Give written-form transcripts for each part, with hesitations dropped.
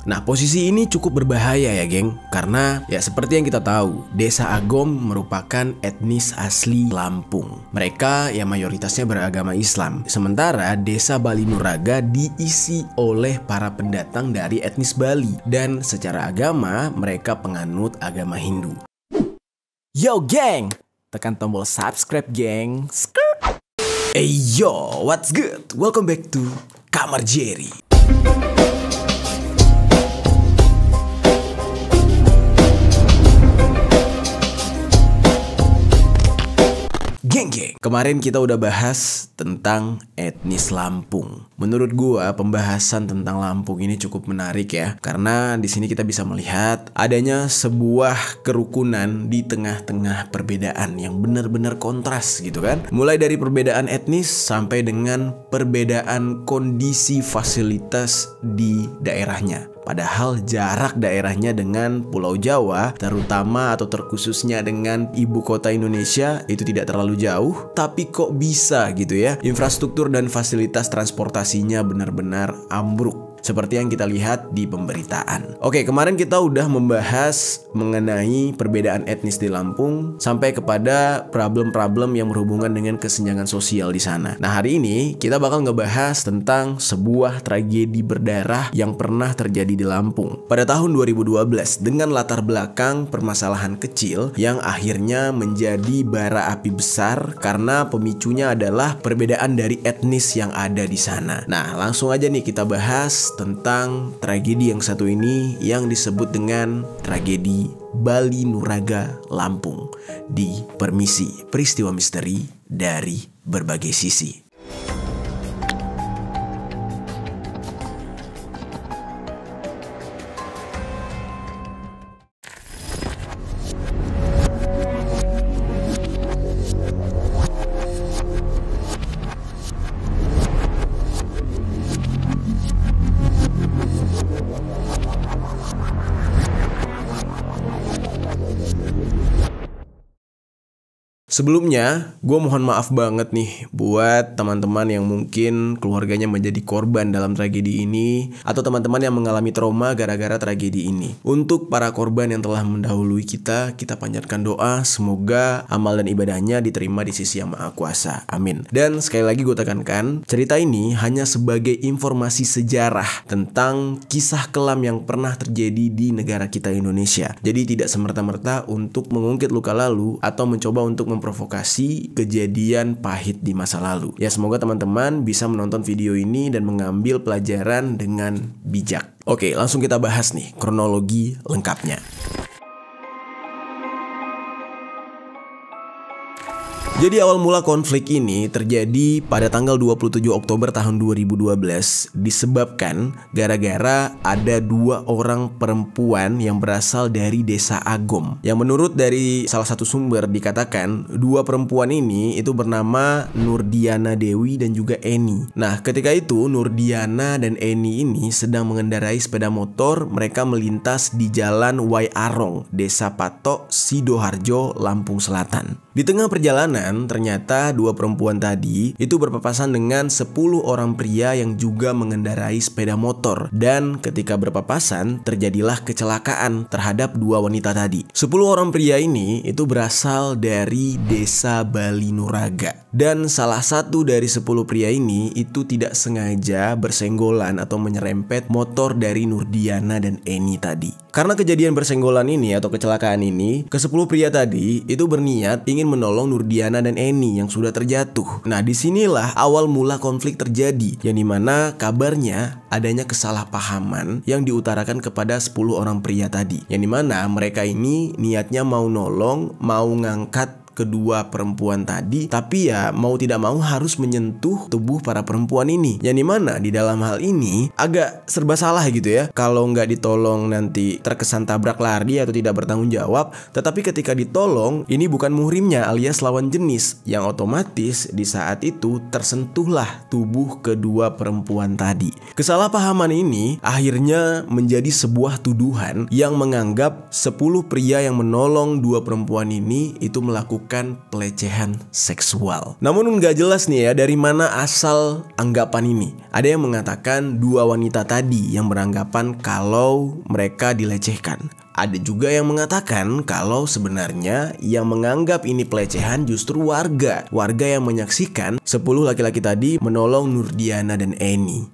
Nah, posisi ini cukup berbahaya ya geng, karena ya seperti yang kita tahu, Desa Agom merupakan etnis asli Lampung. Mereka yang mayoritasnya beragama Islam, sementara Desa Bali Nuraga diisi oleh para pendatang dari etnis Bali, dan secara agama mereka penganut agama Hindu. Yo geng, tekan tombol subscribe geng. Hey yo, what's good? Welcome back to Kamar Jerry. Geng, kemarin kita udah bahas tentang etnis Lampung. Menurut gua pembahasan tentang Lampung ini cukup menarik ya, karena di sini kita bisa melihat adanya sebuah kerukunan di tengah-tengah perbedaan yang benar-benar kontras gitu kan. Mulai dari perbedaan etnis sampai dengan perbedaan kondisi fasilitas di daerahnya. Padahal jarak daerahnya dengan Pulau Jawa, terutama atau terkhususnya dengan ibu kota Indonesia, itu tidak terlalu jauh. Tapi kok bisa gitu ya, infrastruktur dan fasilitas transportasinya benar-benar ambruk, seperti yang kita lihat di pemberitaan. Oke, kemarin kita udah membahas mengenai perbedaan etnis di Lampung sampai kepada problem-problem yang berhubungan dengan kesenjangan sosial di sana. Nah, hari ini kita bakal ngebahas tentang sebuah tragedi berdarah yang pernah terjadi di Lampung pada tahun 2012 dengan latar belakang permasalahan kecil yang akhirnya menjadi bara api besar karena pemicunya adalah perbedaan dari etnis yang ada di sana. Nah, langsung aja nih kita bahas tentang tragedi yang satu ini yang disebut dengan tragedi Bali Nuraga Lampung di Permisi Peristiwa Misteri dari Berbagai Sisi. Sebelumnya, gue mohon maaf banget nih buat teman-teman yang mungkin keluarganya menjadi korban dalam tragedi ini, atau teman-teman yang mengalami trauma gara-gara tragedi ini. Untuk para korban yang telah mendahului kita panjatkan doa semoga amal dan ibadahnya diterima di sisi Yang Maha Kuasa. Amin. Dan sekali lagi gue tekankan, cerita ini hanya sebagai informasi sejarah tentang kisah kelam yang pernah terjadi di negara kita Indonesia. Jadi tidak semerta-merta untuk mengungkit luka lalu atau mencoba untuk memprovokasi kejadian pahit di masa lalu. Ya, semoga teman-teman bisa menonton video ini dan mengambil pelajaran dengan bijak. Oke, langsung kita bahas nih kronologi lengkapnya. Jadi awal mula konflik ini terjadi pada tanggal 27 Oktober tahun 2012 disebabkan gara-gara ada dua orang perempuan yang berasal dari Desa Agom. Yang menurut dari salah satu sumber dikatakan dua perempuan ini itu bernama Nurdiana Dewi dan juga Eni. Nah, ketika itu Nurdiana dan Eni ini sedang mengendarai sepeda motor. Mereka melintas di Jalan Wai Arong, Desa Patok, Sidoarjo, Lampung Selatan. Di tengah perjalanan, ternyata dua perempuan tadi itu berpapasan dengan 10 orang pria yang juga mengendarai sepeda motor. Dan ketika berpapasan, terjadilah kecelakaan terhadap dua wanita tadi. 10 orang pria ini itu berasal dari Desa Bali Nuraga. Dan salah satu dari 10 pria ini itu tidak sengaja bersenggolan atau menyerempet motor dari Nurdiana dan Eni tadi. Karena kejadian bersenggolan ini atau kecelakaan ini, ke-10 pria tadi itu berniat ingin menolong Nurdiana dan Eni yang sudah terjatuh. Nah, disinilah awal mula konflik terjadi, yang dimana kabarnya adanya kesalahpahaman yang diutarakan kepada 10 orang pria tadi. Yang dimana mereka ini niatnya mau nolong, mau ngangkat kedua perempuan tadi, tapi ya mau tidak mau harus menyentuh tubuh para perempuan ini. Yang dimana di dalam hal ini agak serba salah gitu ya. Kalau nggak ditolong nanti terkesan tabrak lari atau tidak bertanggung jawab. Tetapi ketika ditolong, ini bukan muhrimnya alias lawan jenis, yang otomatis di saat itu tersentuhlah tubuh kedua perempuan tadi. Kesalahpahaman ini akhirnya menjadi sebuah tuduhan yang menganggap 10 pria yang menolong dua perempuan ini itu melakukan melakukan pelecehan seksual. Namun nggak jelas nih ya dari mana asal anggapan ini. Ada yang mengatakan dua wanita tadi yang beranggapan kalau mereka dilecehkan. Ada juga yang mengatakan kalau sebenarnya yang menganggap ini pelecehan justru warga yang menyaksikan 10 laki-laki tadi menolong Nurdiana dan Eni.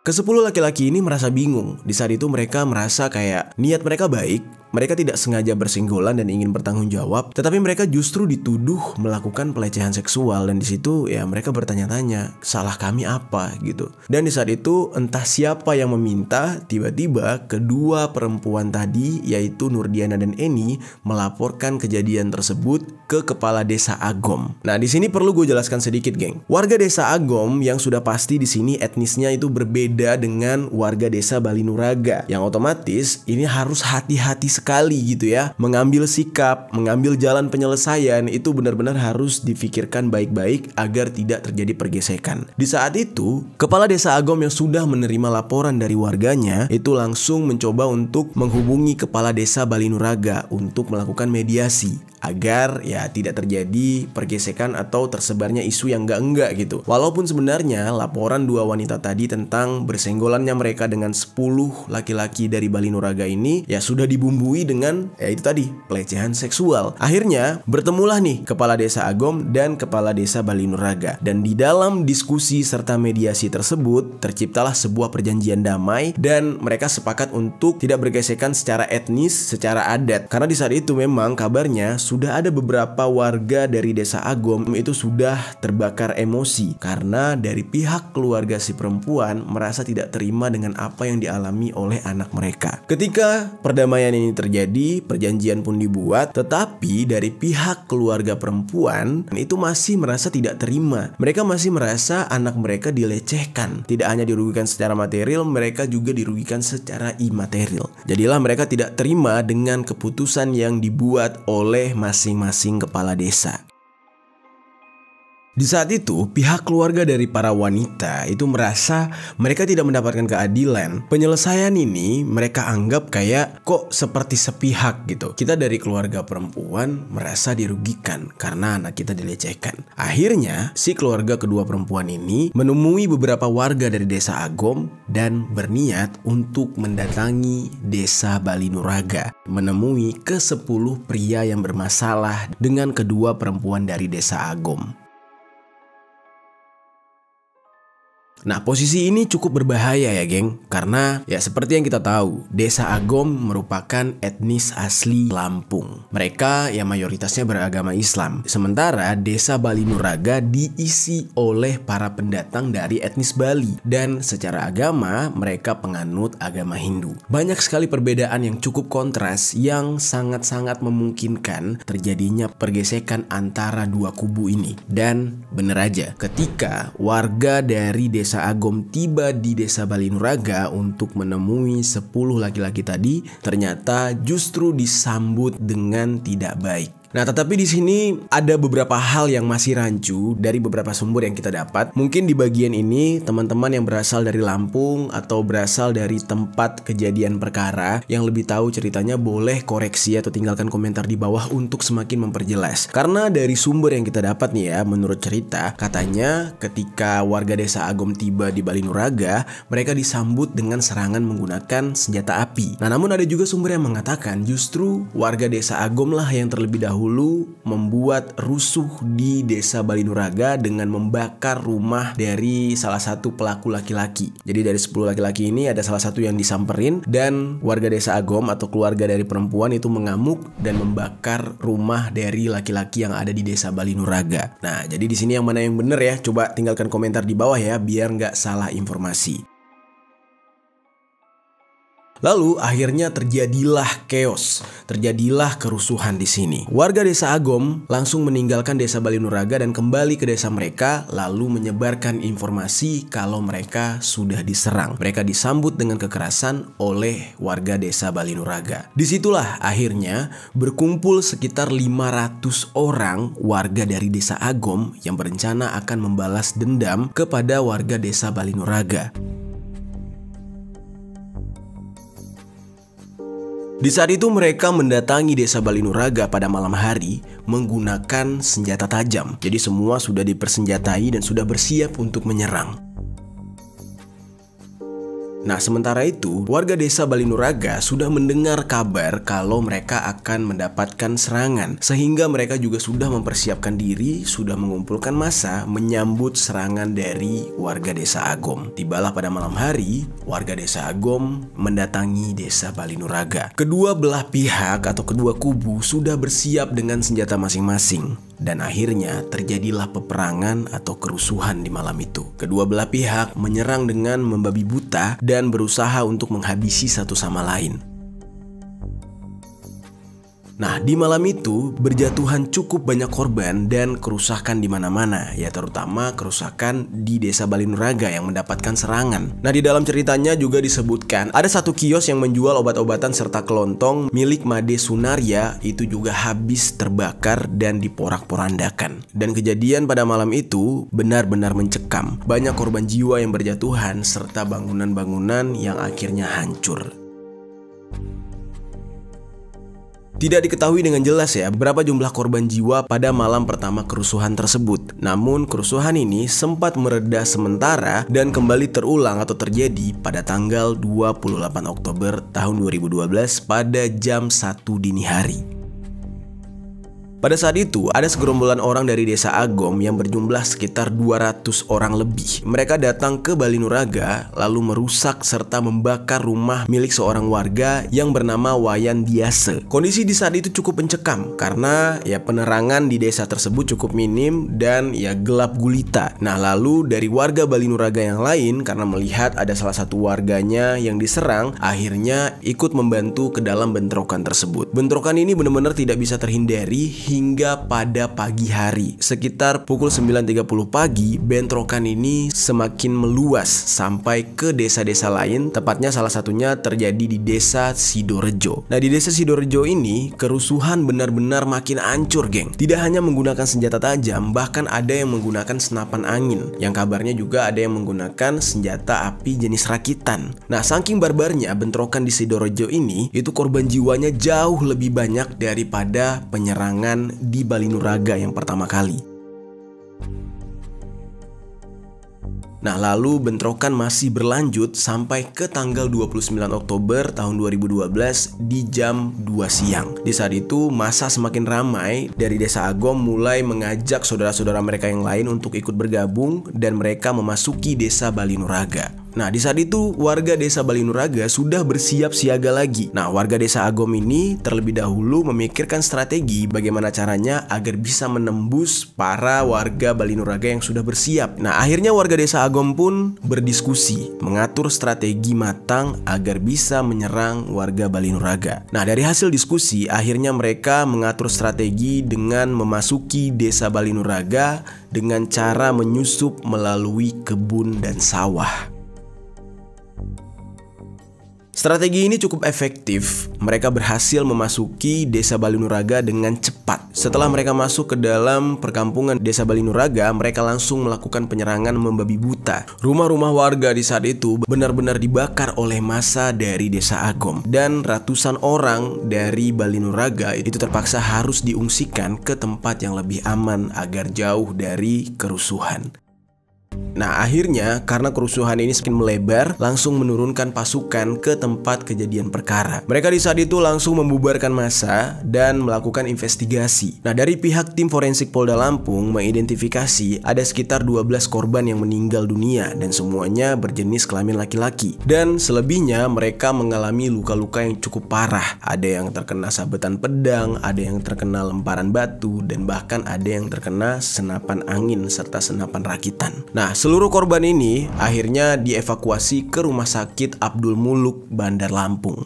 Ke-10 laki-laki ini merasa bingung. Di saat itu mereka merasa kayak niat mereka baik, mereka tidak sengaja bersenggolan dan ingin bertanggung jawab, tetapi mereka justru dituduh melakukan pelecehan seksual. Dan di situ ya mereka bertanya-tanya, salah kami apa gitu. Dan di saat itu entah siapa yang meminta, tiba-tiba kedua perempuan tadi yaitu Nurdiana dan Eni melaporkan kejadian tersebut ke Kepala Desa Agom. Nah di sini perlu gue jelaskan sedikit, geng. Warga Desa Agom yang sudah pasti di sini etnisnya itu berbeda dengan warga Desa Balinuraga, yang otomatis ini harus hati-hati sekali gitu ya. Mengambil sikap, mengambil jalan penyelesaian itu benar-benar harus difikirkan baik-baik agar tidak terjadi pergesekan. Di saat itu, Kepala Desa Agom yang sudah menerima laporan dari warganya itu langsung mencoba untuk menghubungi Kepala Desa Balinuraga untuk melakukan mediasi agar ya tidak terjadi pergesekan atau tersebarnya isu yang enggak gitu. Walaupun sebenarnya laporan dua wanita tadi tentang bersenggolannya mereka dengan 10 laki-laki dari Balinuraga ini ya sudah dibumbui dengan ya itu tadi, pelecehan seksual. Akhirnya bertemulah nih Kepala Desa Agom dan Kepala Desa Balinuraga, dan di dalam diskusi serta mediasi tersebut terciptalah sebuah perjanjian damai dan mereka sepakat untuk tidak bergesekan secara etnis, secara adat. Karena di saat itu memang kabarnya sudah ada beberapa warga dari Desa Agom itu sudah terbakar emosi karena dari pihak keluarga si perempuan merasa tidak terima dengan apa yang dialami oleh anak mereka. Ketika perdamaian ini terjadi, perjanjian pun dibuat, tetapi dari pihak keluarga perempuan itu masih merasa tidak terima. Mereka masih merasa anak mereka dilecehkan. Tidak hanya dirugikan secara material, mereka juga dirugikan secara imaterial. Jadilah mereka tidak terima dengan keputusan yang dibuat oleh masing-masing kepala desa. Di saat itu, pihak keluarga dari para wanita itu merasa mereka tidak mendapatkan keadilan. Penyelesaian ini mereka anggap kayak kok seperti sepihak gitu. Kita dari keluarga perempuan merasa dirugikan karena anak kita dilecehkan. Akhirnya, si keluarga kedua perempuan ini menemui beberapa warga dari Desa Agom dan berniat untuk mendatangi Desa Balinuraga, menemui ke-10 pria yang bermasalah dengan kedua perempuan dari Desa Agom. Nah, posisi ini cukup berbahaya ya, geng. Karena ya seperti yang kita tahu, Desa Agom merupakan etnis asli Lampung. Mereka ya mayoritasnya beragama Islam. Sementara Desa Balinuraga diisi oleh para pendatang dari etnis Bali. Dan secara agama, mereka penganut agama Hindu. Banyak sekali perbedaan yang cukup kontras yang sangat-sangat memungkinkan terjadinya pergesekan antara dua kubu ini. Dan bener aja, ketika warga dari Desa Agom tiba di Desa Balinuraga untuk menemui 10 laki-laki tadi, ternyata justru disambut dengan tidak baik. Nah, tetapi di sini ada beberapa hal yang masih rancu dari beberapa sumber yang kita dapat. Mungkin di bagian ini teman-teman yang berasal dari Lampung atau berasal dari tempat kejadian perkara yang lebih tahu ceritanya boleh koreksi atau tinggalkan komentar di bawah untuk semakin memperjelas. Karena dari sumber yang kita dapat nih ya, menurut cerita katanya ketika warga Desa Agom tiba di Balinuraga, mereka disambut dengan serangan menggunakan senjata api. Nah, namun ada juga sumber yang mengatakan justru warga Desa Agom lah yang terlebih dahulu membuat rusuh di Desa Balinuraga dengan membakar rumah dari salah satu pelaku laki-laki. Jadi dari 10 laki-laki ini ada salah satu yang disamperin dan warga Desa Agom atau keluarga dari perempuan itu mengamuk dan membakar rumah dari laki-laki yang ada di Desa Balinuraga. Nah, jadi di sini yang mana yang bener ya? Coba tinggalkan komentar di bawah ya biar nggak salah informasi. Lalu akhirnya terjadilah chaos, terjadilah kerusuhan di sini. Warga Desa Agom langsung meninggalkan Desa Balinuraga dan kembali ke desa mereka, lalu menyebarkan informasi kalau mereka sudah diserang. Mereka disambut dengan kekerasan oleh warga Desa Balinuraga. Disitulah akhirnya berkumpul sekitar 500 orang warga dari Desa Agom yang berencana akan membalas dendam kepada warga Desa Balinuraga. Di saat itu mereka mendatangi desa Balinuraga pada malam hari menggunakan senjata tajam. Jadi semua sudah dipersenjatai dan sudah bersiap untuk menyerang. Nah, sementara itu, warga desa Balinuraga sudah mendengar kabar kalau mereka akan mendapatkan serangan. Sehingga mereka juga sudah mempersiapkan diri, sudah mengumpulkan massa menyambut serangan dari warga desa Agom. Tibalah pada malam hari, warga desa Agom mendatangi desa Balinuraga. Kedua belah pihak atau kedua kubu sudah bersiap dengan senjata masing-masing. Dan akhirnya terjadilah peperangan atau kerusuhan di malam itu. Kedua belah pihak menyerang dengan membabi buta dan berusaha untuk menghabisi satu sama lain. Nah, di malam itu berjatuhan cukup banyak korban dan kerusakan di mana-mana, ya terutama kerusakan di desa Balinuraga yang mendapatkan serangan. Nah, di dalam ceritanya juga disebutkan ada satu kios yang menjual obat-obatan serta kelontong milik Made Sunaria itu juga habis terbakar dan diporak-porandakan. Dan kejadian pada malam itu benar-benar mencekam. Banyak korban jiwa yang berjatuhan serta bangunan-bangunan yang akhirnya hancur. Tidak diketahui dengan jelas ya berapa jumlah korban jiwa pada malam pertama kerusuhan tersebut. Namun kerusuhan ini sempat mereda sementara dan kembali terulang atau terjadi pada tanggal 28 Oktober tahun 2012 pada jam 1 dini hari. Pada saat itu, ada segerombolan orang dari desa Agom yang berjumlah sekitar 200 orang lebih. Mereka datang ke Balinuraga lalu merusak serta membakar rumah milik seorang warga yang bernama Wayan Diase. Kondisi di saat itu cukup mencekam karena ya penerangan di desa tersebut cukup minim dan ya gelap gulita. Nah, lalu dari warga Balinuraga yang lain karena melihat ada salah satu warganya yang diserang, akhirnya ikut membantu ke dalam bentrokan tersebut. Bentrokan ini benar-benar tidak bisa terhindari hingga pada pagi hari. Sekitar pukul 9.30 pagi, bentrokan ini semakin meluas sampai ke desa-desa lain. Tepatnya salah satunya terjadi di desa Sidorejo. Nah, di desa Sidorejo ini kerusuhan benar-benar makin hancur, geng. Tidak hanya menggunakan senjata tajam, bahkan ada yang menggunakan senapan angin. Yang kabarnya juga ada yang menggunakan senjata api jenis rakitan. Nah, saking barbarnya bentrokan di Sidorejo ini, itu korban jiwanya jauh lebih banyak daripada penyerangan di Balinuraga yang pertama kali. Nah, lalu bentrokan masih berlanjut sampai ke tanggal 29 Oktober tahun 2012 di jam 2 siang. Di saat itu massa semakin ramai dari desa Agom mulai mengajak saudara-saudara mereka yang lain untuk ikut bergabung dan mereka memasuki desa Balinuraga. Nah, di saat itu warga desa Balinuraga sudah bersiap siaga lagi. Nah, warga desa Agom ini terlebih dahulu memikirkan strategi bagaimana caranya agar bisa menembus para warga Balinuraga yang sudah bersiap. Nah, akhirnya warga desa Agom pun berdiskusi mengatur strategi matang agar bisa menyerang warga Balinuraga. Nah, dari hasil diskusi akhirnya mereka mengatur strategi dengan memasuki desa Balinuraga dengan cara menyusup melalui kebun dan sawah. Strategi ini cukup efektif. Mereka berhasil memasuki desa Balinuraga dengan cepat. Setelah mereka masuk ke dalam perkampungan desa Balinuraga, mereka langsung melakukan penyerangan membabi buta. Rumah-rumah warga di saat itu benar-benar dibakar oleh massa dari desa Agom. Dan ratusan orang dari Balinuraga itu terpaksa harus diungsikan ke tempat yang lebih aman agar jauh dari kerusuhan. Nah, akhirnya karena kerusuhan ini semakin melebar, langsung menurunkan pasukan ke tempat kejadian perkara. Mereka di saat itu langsung membubarkan massa dan melakukan investigasi. Nah, dari pihak tim forensik Polda Lampung mengidentifikasi ada sekitar 12 korban yang meninggal dunia dan semuanya berjenis kelamin laki-laki. Dan selebihnya mereka mengalami luka-luka yang cukup parah. Ada yang terkena sabetan pedang, ada yang terkena lemparan batu, dan bahkan ada yang terkena senapan angin serta senapan rakitan. Nah, seluruh korban ini akhirnya dievakuasi ke Rumah Sakit Abdul Muluk, Bandar Lampung.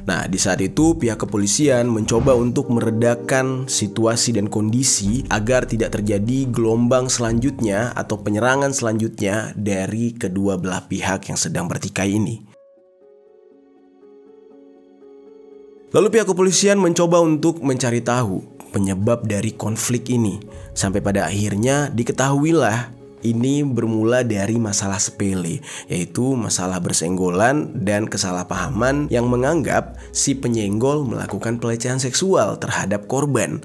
Nah, di saat itu pihak kepolisian mencoba untuk meredakan situasi dan kondisi agar tidak terjadi gelombang selanjutnya atau penyerangan selanjutnya dari kedua belah pihak yang sedang bertikai ini. Lalu pihak kepolisian mencoba untuk mencari tahu penyebab dari konflik ini. Sampai pada akhirnya diketahuilah ini bermula dari masalah sepele, yaitu masalah bersenggolan dan kesalahpahaman yang menganggap si penyenggol melakukan pelecehan seksual terhadap korban.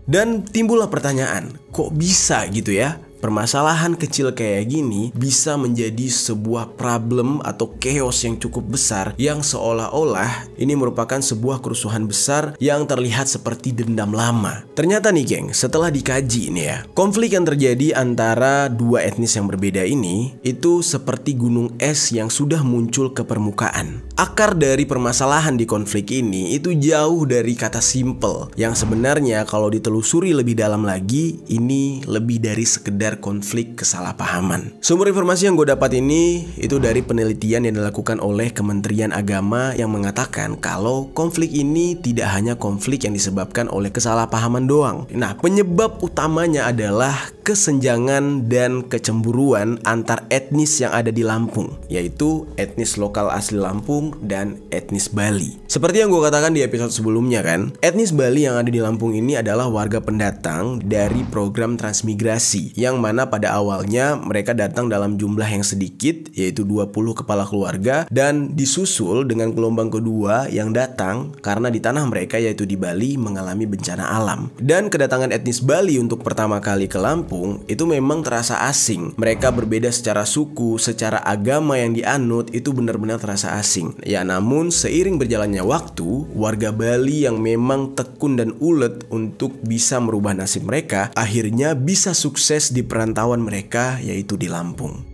Dan timbullah pertanyaan, kok bisa gitu ya? Permasalahan kecil kayak gini bisa menjadi sebuah problem atau chaos yang cukup besar yang seolah-olah ini merupakan sebuah kerusuhan besar yang terlihat seperti dendam lama. Ternyata nih geng, setelah dikaji nih ya, konflik yang terjadi antara dua etnis yang berbeda ini itu seperti gunung es yang sudah muncul ke permukaan. Akar dari permasalahan di konflik ini itu jauh dari kata simple yang sebenarnya kalau ditelusuri lebih dalam lagi ini lebih dari sekedar konflik kesalahpahaman. Sumber informasi yang gue dapat ini itu dari penelitian yang dilakukan oleh Kementerian Agama yang mengatakan kalau konflik ini tidak hanya konflik yang disebabkan oleh kesalahpahaman doang. Nah, penyebab utamanya adalah kesenjangan dan kecemburuan antar etnis yang ada di Lampung, yaitu etnis lokal asli Lampung dan etnis Bali. Seperti yang gue katakan di episode sebelumnya kan, etnis Bali yang ada di Lampung ini adalah warga pendatang dari program transmigrasi yang mana pada awalnya mereka datang dalam jumlah yang sedikit, yaitu 20 kepala keluarga, dan disusul dengan gelombang kedua yang datang karena di tanah mereka yaitu di Bali mengalami bencana alam. Dan kedatangan etnis Bali untuk pertama kali ke Lampung itu memang terasa asing. Mereka berbeda secara suku, secara agama yang dianut itu benar-benar terasa asing. Ya namun seiring berjalannya waktu, warga Bali yang memang tekun dan ulet untuk bisa merubah nasib mereka akhirnya bisa sukses di perantauan mereka yaitu di Lampung.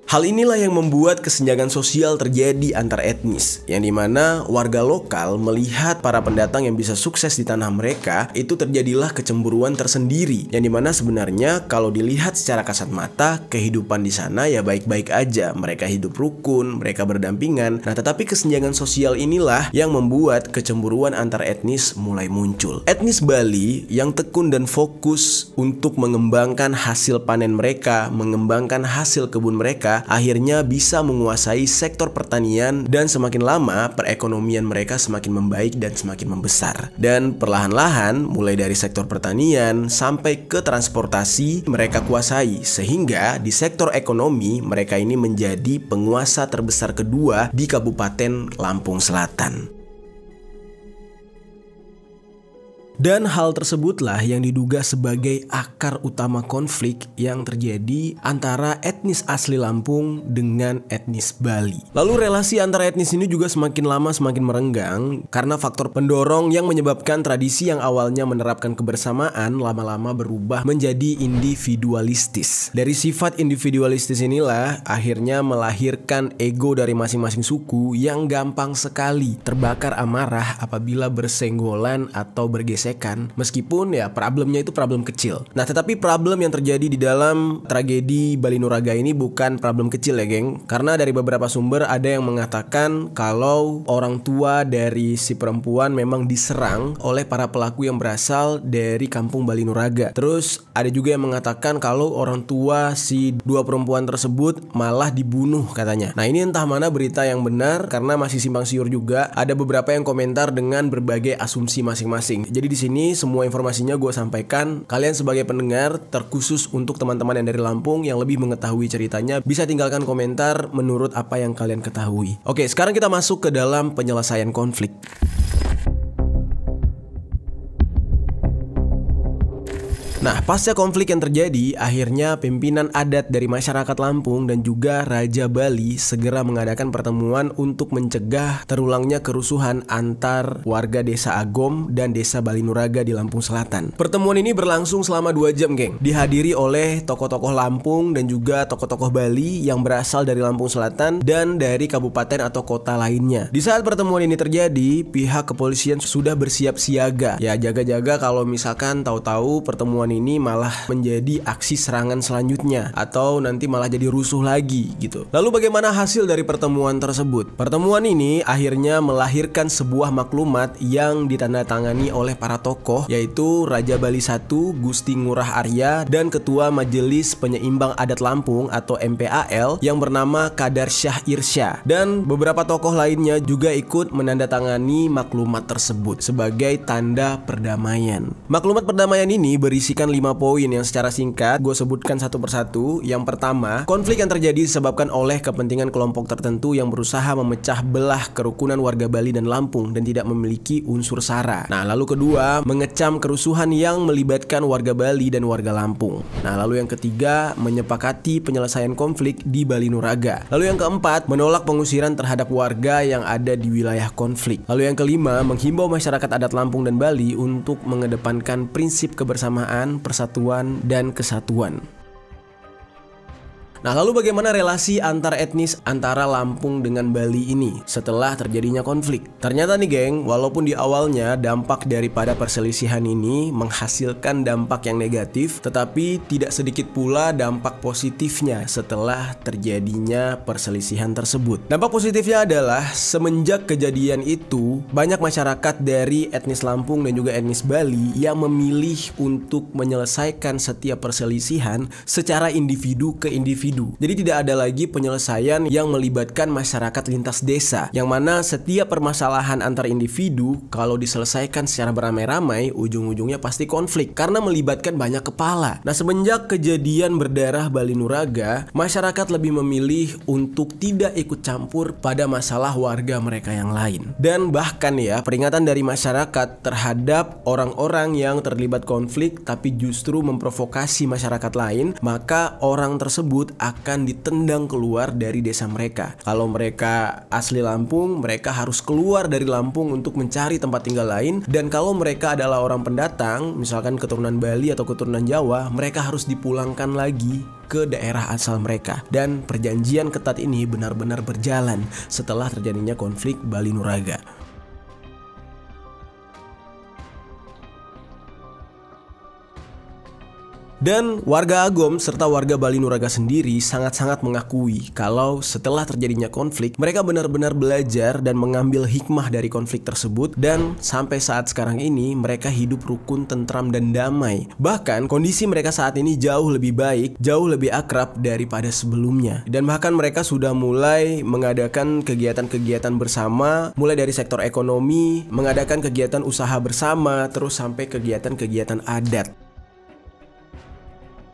Hal inilah yang membuat kesenjangan sosial terjadi antar etnis, yang dimana warga lokal melihat para pendatang yang bisa sukses di tanah mereka, itu terjadilah kecemburuan tersendiri, yang dimana sebenarnya kalau dilihat secara kasat mata, kehidupan di sana ya baik-baik aja, mereka hidup rukun, mereka berdampingan. Nah, tetapi kesenjangan sosial inilah yang membuat kecemburuan antar etnis mulai muncul. Etnis Bali yang tekun dan fokus untuk mengembangkan hasil panen mereka, mengembangkan hasil kebun mereka, akhirnya bisa menguasai sektor pertanian dan semakin lama perekonomian mereka semakin membaik dan semakin membesar. Dan perlahan-lahan mulai dari sektor pertanian sampai ke transportasi mereka kuasai, sehingga di sektor ekonomi mereka ini menjadi penguasa terbesar kedua di Kabupaten Lampung Selatan. Dan hal tersebutlah yang diduga sebagai akar utama konflik yang terjadi antara etnis asli Lampung dengan etnis Bali. Lalu relasi antara etnis ini juga semakin lama semakin merenggang karena faktor pendorong yang menyebabkan tradisi yang awalnya menerapkan kebersamaan lama-lama berubah menjadi individualistis. Dari sifat individualistis inilah akhirnya melahirkan ego dari masing-masing suku yang gampang sekali terbakar amarah apabila bersenggolan atau bergesekan, meskipun ya problemnya itu problem kecil. Nah, tetapi problem yang terjadi di dalam tragedi Bali Nuraga ini bukan problem kecil ya geng, karena dari beberapa sumber ada yang mengatakan kalau orang tua dari si perempuan memang diserang oleh para pelaku yang berasal dari kampung Bali Nuraga. Terus ada juga yang mengatakan kalau orang tua si dua perempuan tersebut malah dibunuh katanya. Nah, ini entah mana berita yang benar karena masih simpang siur juga. Ada beberapa yang komentar dengan berbagai asumsi masing-masing. Jadi di sini semua informasinya gue sampaikan. Kalian sebagai pendengar, terkhusus untuk teman-teman yang dari Lampung yang lebih mengetahui ceritanya, bisa tinggalkan komentar menurut apa yang kalian ketahui. Oke, sekarang kita masuk ke dalam penyelesaian konflik. Nah, pasca konflik yang terjadi, akhirnya pimpinan adat dari masyarakat Lampung dan juga Raja Bali segera mengadakan pertemuan untuk mencegah terulangnya kerusuhan antar warga desa Agom dan desa Bali Nuraga di Lampung Selatan. Pertemuan ini berlangsung selama 2 jam, geng. Dihadiri oleh tokoh-tokoh Lampung dan juga tokoh-tokoh Bali yang berasal dari Lampung Selatan dan dari kabupaten atau kota lainnya. Di saat pertemuan ini terjadi, pihak kepolisian sudah bersiap siaga. Ya, jaga-jaga kalau misalkan tahu-tahu pertemuan ini malah menjadi aksi serangan selanjutnya, atau nanti malah jadi rusuh lagi gitu. Lalu bagaimana hasil dari pertemuan tersebut? Pertemuan ini akhirnya melahirkan sebuah maklumat yang ditandatangani oleh para tokoh, yaitu Raja Bali I, Gusti Ngurah Arya, dan Ketua Majelis Penyeimbang Adat Lampung atau MPAL yang bernama Kadar Syah Irsya, dan beberapa tokoh lainnya juga ikut menandatangani maklumat tersebut sebagai tanda perdamaian. Maklumat perdamaian ini berisikan 5 poin yang secara singkat gue sebutkan satu persatu. Yang pertama, konflik yang terjadi disebabkan oleh kepentingan kelompok tertentu yang berusaha memecah belah kerukunan warga Bali dan Lampung dan tidak memiliki unsur SARA. Nah, lalu kedua, mengecam kerusuhan yang melibatkan warga Bali dan warga Lampung. Nah, lalu yang ketiga, menyepakati penyelesaian konflik di Bali Nuraga. Lalu yang keempat, menolak pengusiran terhadap warga yang ada di wilayah konflik. Lalu yang kelima, menghimbau masyarakat adat Lampung dan Bali untuk mengedepankan prinsip kebersamaan, persatuan, dan kesatuan. Nah, lalu bagaimana relasi antar etnis antara Lampung dengan Bali ini setelah terjadinya konflik? Ternyata nih geng, walaupun di awalnya dampak daripada perselisihan ini menghasilkan dampak yang negatif, tetapi tidak sedikit pula dampak positifnya setelah terjadinya perselisihan tersebut. Dampak positifnya adalah semenjak kejadian itu, banyak masyarakat dari etnis Lampung dan juga etnis Bali yang memilih untuk menyelesaikan setiap perselisihan secara individu ke individu. Jadi tidak ada lagi penyelesaian yang melibatkan masyarakat lintas desa, yang mana setiap permasalahan antar individu kalau diselesaikan secara beramai-ramai, ujung-ujungnya pasti konflik karena melibatkan banyak kepala. Nah, semenjak kejadian berdarah Bali Nuraga, masyarakat lebih memilih untuk tidak ikut campur pada masalah warga mereka yang lain. Dan bahkan ya, peringatan dari masyarakat terhadap orang-orang yang terlibat konflik tapi justru memprovokasi masyarakat lain, maka orang tersebut akan ditendang keluar dari desa mereka. Kalau mereka asli Lampung, mereka harus keluar dari Lampung untuk mencari tempat tinggal lain. Dan kalau mereka adalah orang pendatang, misalkan keturunan Bali atau keturunan Jawa, mereka harus dipulangkan lagi ke daerah asal mereka. Dan perjanjian ketat ini benar-benar berjalan setelah terjadinya konflik Bali Nuraga. Dan warga Agom serta warga Bali Nuraga sendiri sangat-sangat mengakui kalau setelah terjadinya konflik, mereka benar-benar belajar dan mengambil hikmah dari konflik tersebut, dan sampai saat sekarang ini mereka hidup rukun, tentram, dan damai. Bahkan kondisi mereka saat ini jauh lebih baik, jauh lebih akrab daripada sebelumnya. Dan bahkan mereka sudah mulai mengadakan kegiatan-kegiatan bersama, mulai dari sektor ekonomi, mengadakan kegiatan usaha bersama, terus sampai kegiatan-kegiatan adat.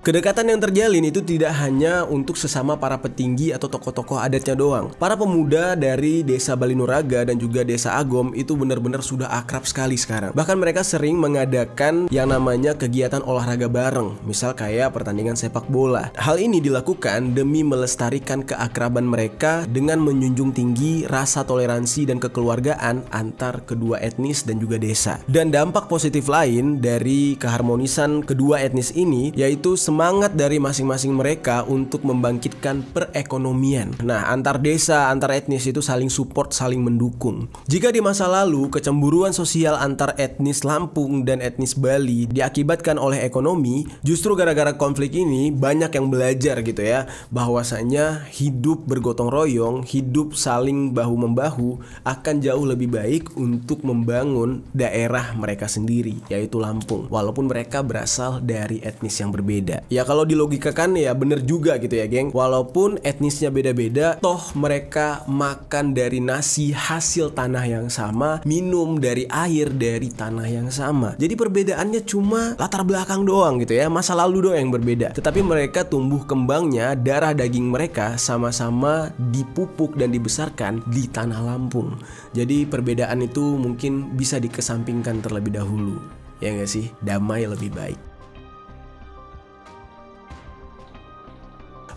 Kedekatan yang terjalin itu tidak hanya untuk sesama para petinggi atau tokoh-tokoh adatnya doang. Para pemuda dari desa Bali Nuraga dan juga desa Agom itu benar-benar sudah akrab sekali sekarang. Bahkan mereka sering mengadakan yang namanya kegiatan olahraga bareng, misal kayak pertandingan sepak bola. Hal ini dilakukan demi melestarikan keakraban mereka dengan menjunjung tinggi rasa toleransi dan kekeluargaan antar kedua etnis dan juga desa. Dan dampak positif lain dari keharmonisan kedua etnis ini yaitu semangat dari masing-masing mereka untuk membangkitkan perekonomian. Nah, antar desa, antar etnis itu saling support, saling mendukung. Jika di masa lalu kecemburuan sosial antar etnis Lampung dan etnis Bali diakibatkan oleh ekonomi, justru gara-gara konflik ini banyak yang belajar gitu ya, bahwasanya hidup bergotong royong, hidup saling bahu-membahu akan jauh lebih baik untuk membangun daerah mereka sendiri, yaitu Lampung, walaupun mereka berasal dari etnis yang berbeda. Ya kalau dilogikakan ya bener juga gitu ya geng. Walaupun etnisnya beda-beda, toh mereka makan dari nasi hasil tanah yang sama, minum dari air dari tanah yang sama. Jadi perbedaannya cuma latar belakang doang gitu ya, masa lalu doang yang berbeda. Tetapi mereka tumbuh kembangnya, darah daging mereka sama-sama dipupuk dan dibesarkan di tanah Lampung. Jadi perbedaan itu mungkin bisa dikesampingkan terlebih dahulu. Ya nggak sih? Damai lebih baik.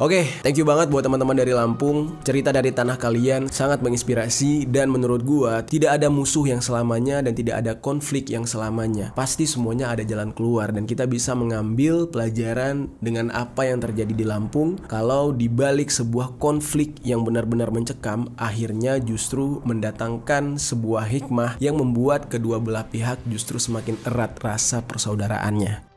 Oke, thank you banget buat teman-teman dari Lampung. Cerita dari tanah kalian sangat menginspirasi, dan menurut gua tidak ada musuh yang selamanya dan tidak ada konflik yang selamanya. Pasti semuanya ada jalan keluar, dan kita bisa mengambil pelajaran dengan apa yang terjadi di Lampung. Kalau dibalik sebuah konflik yang benar-benar mencekam, akhirnya justru mendatangkan sebuah hikmah yang membuat kedua belah pihak justru semakin erat rasa persaudaraannya.